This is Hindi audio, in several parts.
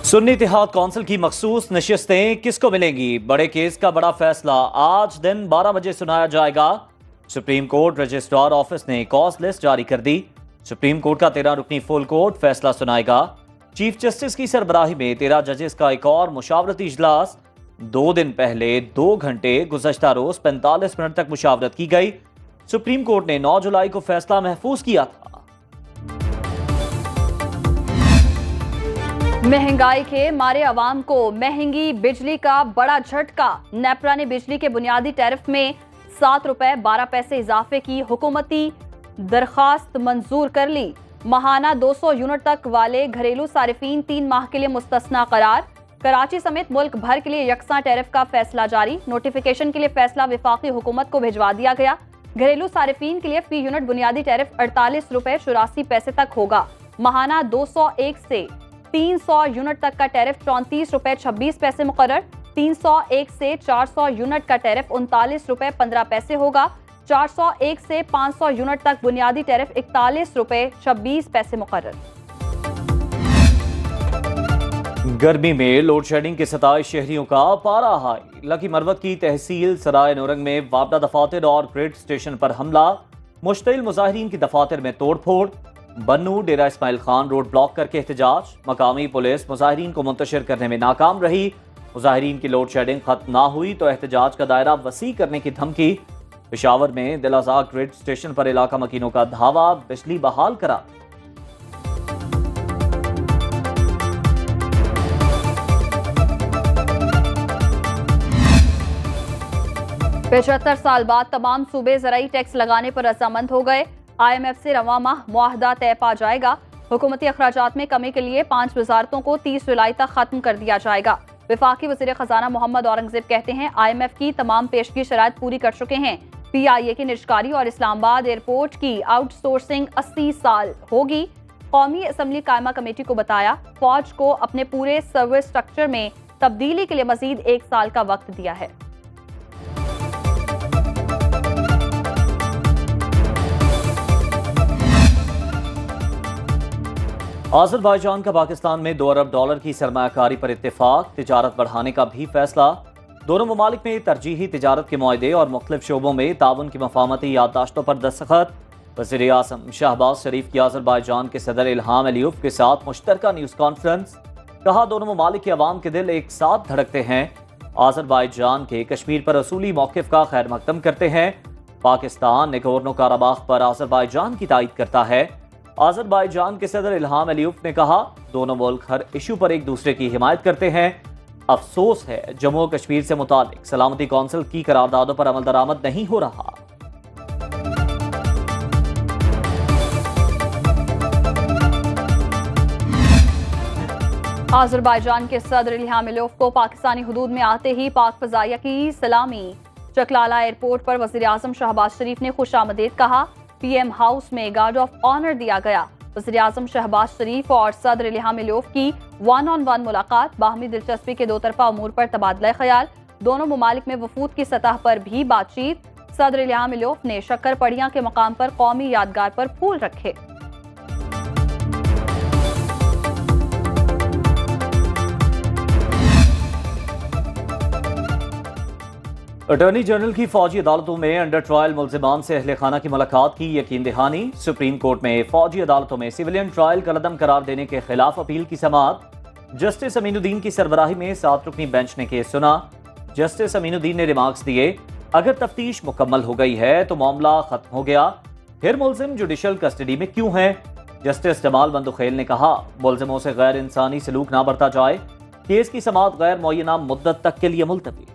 सुन्नी इत्तेहाद कौंसिल की मखसूस नशिस्तें किसको मिलेंगी? बड़े केस का बड़ा फैसला आज दिन 12 बजे सुनाया जाएगा। सुप्रीम कोर्ट रजिस्ट्रार ऑफिस ने कॉज लिस्ट जारी कर दी। सुप्रीम कोर्ट का 13 रुकनी फुल कोर्ट फैसला सुनाएगा। चीफ जस्टिस की सरबराही में 13 जजेस का एक और मुशावरती इजलास। 2 दिन पहले 2 घंटे गुज़श्ता रोज 45 मिनट तक मुशावरत की गई। सुप्रीम कोर्ट ने 9 जुलाई को फैसला महफूज किया था। महंगाई के मारे अवाम को महंगी बिजली का बड़ा झटका। नेपरा ने बिजली के बुनियादी टैरिफ में 7 रुपए 12 पैसे इजाफे की हुकूमती दरखास्त मंजूर कर ली। माहाना 200 यूनिट तक वाले घरेलू सारिफीन 3 माह के लिए मुस्तस्ना करार। कराची समेत मुल्क भर के लिए यकसा टैरिफ का फैसला जारी। नोटिफिकेशन के लिए फैसला विफाकी हुकूमत को भिजवा दिया गया। घरेलू सारिफीन के लिए फी यूनिट बुनियादी टैरिफ 48 रुपए 84 पैसे तक होगा। माहाना 201 से 300 यूनिट तक का टैरिफ 34 रुपए 26 पैसे मुकर्रर। 301 से 400 यूनिट का टैरिफ 39 रुपए 15 पैसे होगा। 401 से 500 यूनिट तक बुनियादी टैरिफ 41 रुपए 26 पैसे मुकर्रर। गर्मी में लोड शेडिंग के 27 शहरियों का पारा हाई। लकी मरवत की तहसील सराय नौरंग में वापडा दफातर और ग्रेड स्टेशन पर हमला। मुश्तिल मुजाहिरीन की दफातर में तोड़फोड़। बन्नू डेरा इस्माइल खान रोड ब्लॉक करके एहतजाज। मकामी पुलिस मुजाहिरीन को मुंतशिर करने में नाकाम रही। मुजाहिरीन की लोड शेडिंग खत्म ना हुई तो एहतजाज का दायरा वसी करने की धमकी। पेशावर में दिलाजा ग्रिड स्टेशन पर इलाका मकीनों का धावा। बिजली बहाल करा। 75 साल बाद तमाम सूबे ज़राई टैक्स लगाने पर रजामंद हो गए। IMF से रवा माह मुआहदा तय पा जाएगा। हुकूमती अखराजात में कमी के लिए 5 वजारतों को 30 जुलाई तक खत्म कर दिया जाएगा। वफाकी वज़ीर खजाना मोहम्मद औरंगजेब कहते हैं IMF की तमाम पेशगी शराइत पूरी कर चुके हैं। PIA की निजकारी और इस्लामाबाद एयरपोर्ट की आउटसोर्सिंग 80 साल होगी। कौमी असम्बली कायमा कमेटी को बताया फौज को अपने पूरे सर्विस स्ट्रक्चर में तब्दीली के लिए मजीद 1 साल का वक्त दिया है। आज़रबाईजान का पाकिस्तान में 2 अरब डॉलर की सरमायाकारी पर इत्तेफाक। तिजारत बढ़ाने का भी फैसला। दोनों ममालिक में तरजीही तिजारत के मुआहदे और मुख्तलिफ शोबों में ताउन की मफाहमती याददाश्तों पर दस्तखत। वज़ीर आज़म शहबाज शरीफ की आज़रबाईजान के सदर इल्हाम अलीयफ के साथ मुश्तरका न्यूज़ कॉन्फ्रेंस। कहा दोनों ममालिक के अवाम के दिल एक साथ धड़कते हैं। आज़रबाईजान के कश्मीर पर असूली मौक़िफ़ का खैर मकदम करते हैं। पाकिस्तान नगोर्नो काराबाख पर आज़रबाईजान की तायद करता है। आज़रबाईजान के सदर इल्हाम अलीयफ ने कहा दोनों मुल्क हर इशू पर एक दूसरे की हिमायत करते हैं। अफसोस है जम्मू और कश्मीर से मुतालिक सलामती कौंसिल की करारदादों पर अमल दरामद नहीं हो रहा। आज़रबाईजान के सदर इल्हाम अलीयफ को पाकिस्तानी हुदूद में आते ही पाक फ़ज़ाइया की सलामी। चकलाला एयरपोर्ट पर वज़ीर आज़म शहबाज शरीफ ने खुशामदीद कहा। PM हाउस में गार्ड ऑफ ऑनर दिया गया। वज़ीर आज़म शहबाज शरीफ और सदर इल्हाम अलीयफ की 1-on-1 मुलाकात। बाहमी दिलचस्पी के 2 तरफा अमूर पर तबादला ख्याल। दोनों ममालिक में वफूद की सतह पर भी बातचीत। सदर इल्हाम अलीयफ ने शक्कर पड़ियां के मकाम पर कौमी यादगार पर फूल रखे। अटॉर्नी जनरल की फौजी अदालतों में अंडर ट्रायल मुल्जिमान से अहले खाना की मुलाकात की यकीन दहानी। सुप्रीम कोर्ट में फौजी अदालतों में सिविलियन ट्रायल का लदम करार देने के खिलाफ अपील की समाअत। जस्टिस अमीनुद्दीन की सरबराही में 7 रुकनी बेंच ने केस सुना। जस्टिस अमीनुद्दीन ने रिमार्क्स दिए अगर तफ्तीश मुकम्मल हो गई है तो मामला खत्म हो गया, फिर मुल्जिम जुडिशल कस्टडी में क्यों है। जस्टिस जमाल बंदुखेल ने कहा मुल्जिमों से गैर इंसानी सलूक ना बरता जाए। केस की समाअत गैर मुअय्यना मुद्दत तक के लिए मुलतवी।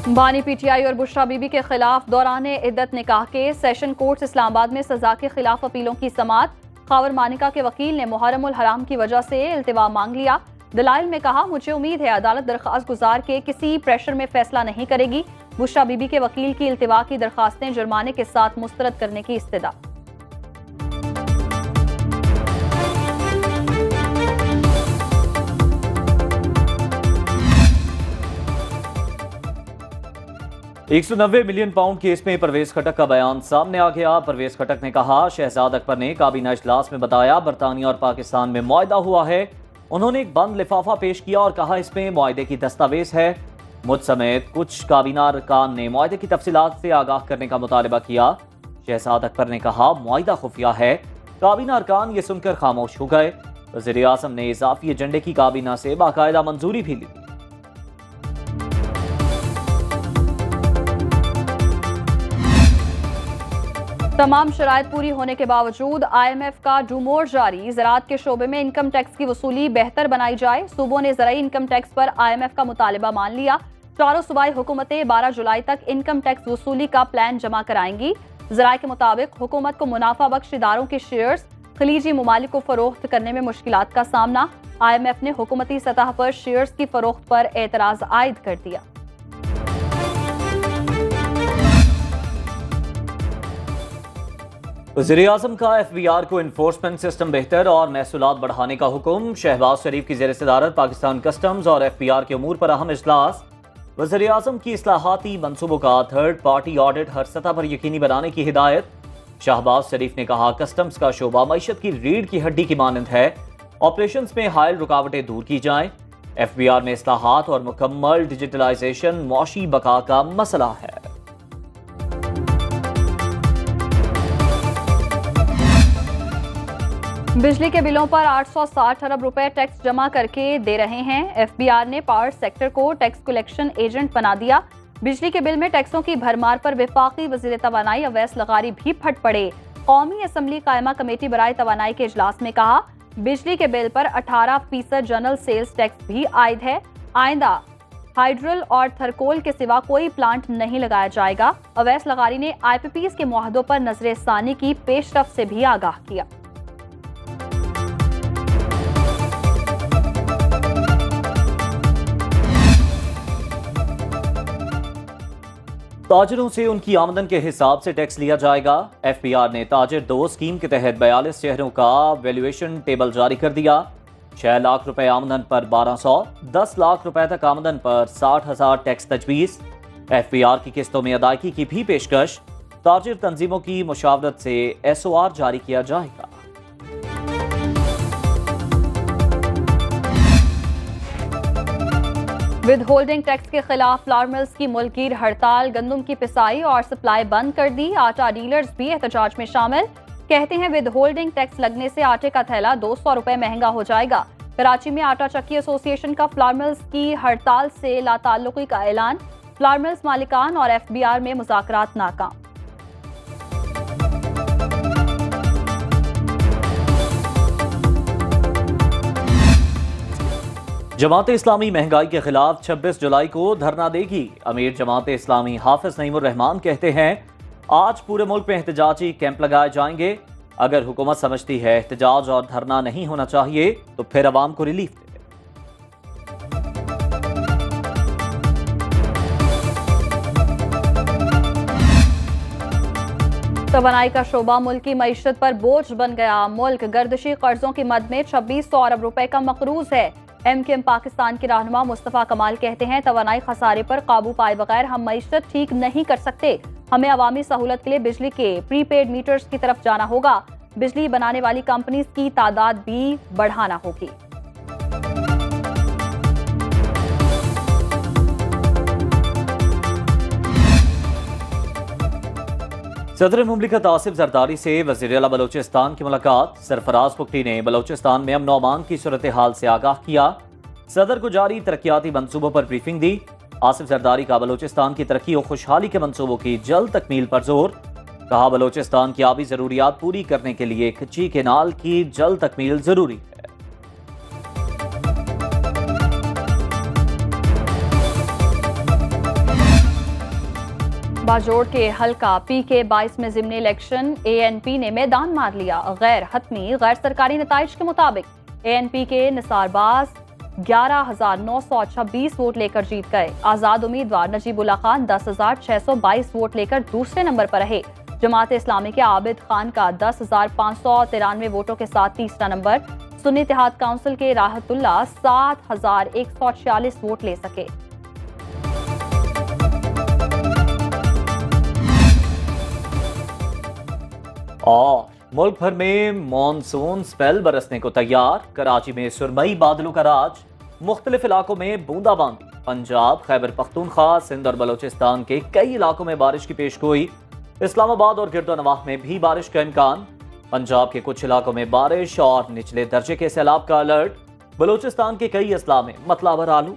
बानी PTI और बुशरा बीबी के खिलाफ दौरान इद्दत निकाह के सेशन कोर्ट इस्लामाबाद में सजा के खिलाफ अपीलों की समाअत। खावर मानिका के वकील ने मुहर्रमुल हराम की वजह से इल्तिवा मांग लिया। दलाइल में कहा मुझे उम्मीद है अदालत दरख्वास्त गुजार के किसी प्रेशर में फैसला नहीं करेगी। बुशरा बीबी के वकील की इल्तिवा की दरखास्तें जुर्माने के साथ मुस्तरद करने की इस्तदा। 190 मिलियन पाउंड केस में परवेज खटक का बयान सामने आ गया। परवेज खटक ने कहा, शहजाद अकबर ने काबीना इजलास में बताया बरतानिया और पाकिस्तान में मुआहदा हुआ है। उन्होंने एक बंद लिफाफा पेश किया और कहा इसमें मुआहदे की दस्तावेज है। मुझ समेत कुछ काबीना अरकान ने मुआहदे की तफसीलात से आगाह करने का मुतालबा किया। शहजाद अकबर ने कहा, मुआहदा खुफिया है। काबीना अरकान ये सुनकर खामोश हो गए। वज़ीर आज़म ने इजाफी एजेंडे की काबीना से बाकायदा मंजूरी भी ली। तमाम शराइत पूरी होने के बावजूद IMF का डूमोर जारी। ज़राअत के शोबे में इनकम टैक्स की वसूली बेहतर बनाई जाए। सूबों ने ज़राई इनकम टैक्स पर IMF का मुतालिबा मान लिया। चारों सूबाई हुकूमतें 12 जुलाई तक इनकम टैक्स वसूली का प्लान जमा कराएंगी। ज़राए के मुताबिक हुकूमत को मुनाफा बख्श इदारों के शेयर्स खलीजी ममालिक को फरोख्त करने में मुश्किलात का सामना। IMF ने हुकूमती सतह पर शेयर्स की फरोख्त पर एतराज़ आयद कर दिया। वज़ीर-ए-आज़म का FBR को इन्फोर्समेंट सिस्टम बेहतर और महसूलात बढ़ाने का हुक्म। शहबाज शरीफ की ज़ेर सदारत पाकिस्तान कस्टम्स और FBR के उमूर पर अहम इजलास। वज़ीर-ए-आज़म की इस्लाहाती मंसूबों का थर्ड पार्टी ऑडिट हर सतह पर यकीनी बनाने की हिदायत। शहबाज शरीफ ने कहा, कस्टम्स का शोबा मईशत की रीढ़ की हड्डी की मानंद है। ऑपरेशंस में हायल रुकावटें दूर की जाएं। FBR में इस्लाहात और मुकम्मल डिजिटलाइजेशन मौशी बका का मसला है। बिजली के बिलों पर 860 अरब रुपए टैक्स जमा करके दे रहे हैं। FBR ने पावर सेक्टर को टैक्स कलेक्शन एजेंट बना दिया। बिजली के बिल में टैक्सों की भरमार पर वफाकी वज़ीर तवानाई अवैस लगारी भी फट पड़े। कौमी असम्बली कायमा कमेटी बराए तवानाई के इजलास में कहा, बिजली के बिल पर 18% जनरल सेल्स टैक्स भी आयद है। आइंदा हाइड्रल और थरकोल के सिवा कोई प्लांट नहीं लगाया जाएगा। अवैस लगारी ने IPPs के मुआहदों पर नजर सानी की पेशरफ से भी आगाह किया। ताजिरों से उनकी आमदन के हिसाब से टैक्स लिया जाएगा। FBR ने ताजिर 2 स्कीम के तहत 42 शहरों का वैल्यूएशन टेबल जारी कर दिया। 6 लाख रुपए आमदन पर 1200, 10 लाख रुपए तक आमदन पर 60,000 टैक्स तजवीज़। FBR की किस्तों में अदायगी की भी पेशकश। ताजिर तंजीमों की मुशावरत से SOR जारी किया जाएगा। विद होल्डिंग टैक्स के खिलाफ फ्लावर मिल्स की मुल्कीर हड़ताल। गंदम की पिसाई और सप्लाई बंद कर दी। आटा डीलर्स भी एहतजाज में शामिल। कहते हैं विद होल्डिंग टैक्स लगने से आटे का थैला 200 रुपए महंगा हो जाएगा। कराची में आटा चक्की एसोसिएशन का फ्लावर मिल्स की हड़ताल से लाताल्लुकी का ऐलान। फ्लावर मिल्स मालिकान और FBR में मुज़ाकरात नाकाम। जमात इस्लामी महंगाई के खिलाफ 26 जुलाई को धरना देगी। अमीर जमात इस्लामी हाफिज नईमुर रहमान कहते हैं, आज पूरे मुल्क में एहतजाजी कैंप लगाए जाएंगे। अगर हुकूमत समझती है एहतजाज और धरना नहीं होना चाहिए तो फिर अवाम को रिलीफ दे। तवानाई का शोबा मुल्की मईशत पर बोझ बन गया। मुल्क गर्दिशी कर्जों की मद में 2600 अरब रुपए का मकरूज है। MKM पाकिस्तान के रहनुमा मुस्तफ़ा कमाल कहते हैं, तवानाई खसारे पर काबू पाए बगैर हम मईशत ठीक नहीं कर सकते। हमें अवामी सहूलत के लिए बिजली के प्रीपेड मीटर्स की तरफ जाना होगा। बिजली बनाने वाली कंपनीज की तादाद भी बढ़ाना होगी। सदर मुमलिकत आसिफ जरदारी से वज़ीर आला बलोचिस्तान की मुलाकात। सरफराज पुख्ती ने बलोचिस्तान में अमन अमान की सूरत हाल से आगाह किया। सदर को जारी तरक्याती मंसूबों पर ब्रीफिंग दी। आसिफ जरदारी का बलोचिस्तान की तरक्की और खुशहाली के मंसूबों की जल्द तकमील पर जोर। कहा, बलोचिस्तान की आबी जरूरियात पूरी करने के लिए खच्ची केनाल की जल्द तकमील जरूरी है। बाजोड़ के हल्का PK-22 में ज़िमनी इलेक्शन ANP ने मैदान मार लिया। गैर हतमी गैर सरकारी नताइज के मुताबिक ANP के निसारबाज 11,926 वोट लेकर जीत गए। आजाद उम्मीदवार नजीबुल्लाह खान 10,622 वोट लेकर दूसरे नंबर पर रहे। जमात इस्लामी के आबिद खान का 10,593 वोटों के साथ तीसरा नंबर। सुन्नी इत्तेहाद काउंसिल के राहतुल्ला 7,146 वोट ले सके। और मुल्क भर में मॉनसून स्पेल बरसने को तैयार। कराची में सुरमई बादलों का राज, मुख्तलिफ इलाकों में बूंदाबांदी। पंजाब, खैबर पख्तूनख्वा, सिंध और बलोचिस्तान के कई इलाकों में बारिश की पेशगोई। इस्लामाबाद और गिरदोनवाह में भी बारिश का इम्कान। पंजाब के कुछ इलाकों में बारिश और निचले दर्जे के सैलाब का अलर्ट। बलोचिस्तान के कई अजला में मतलावर आलू।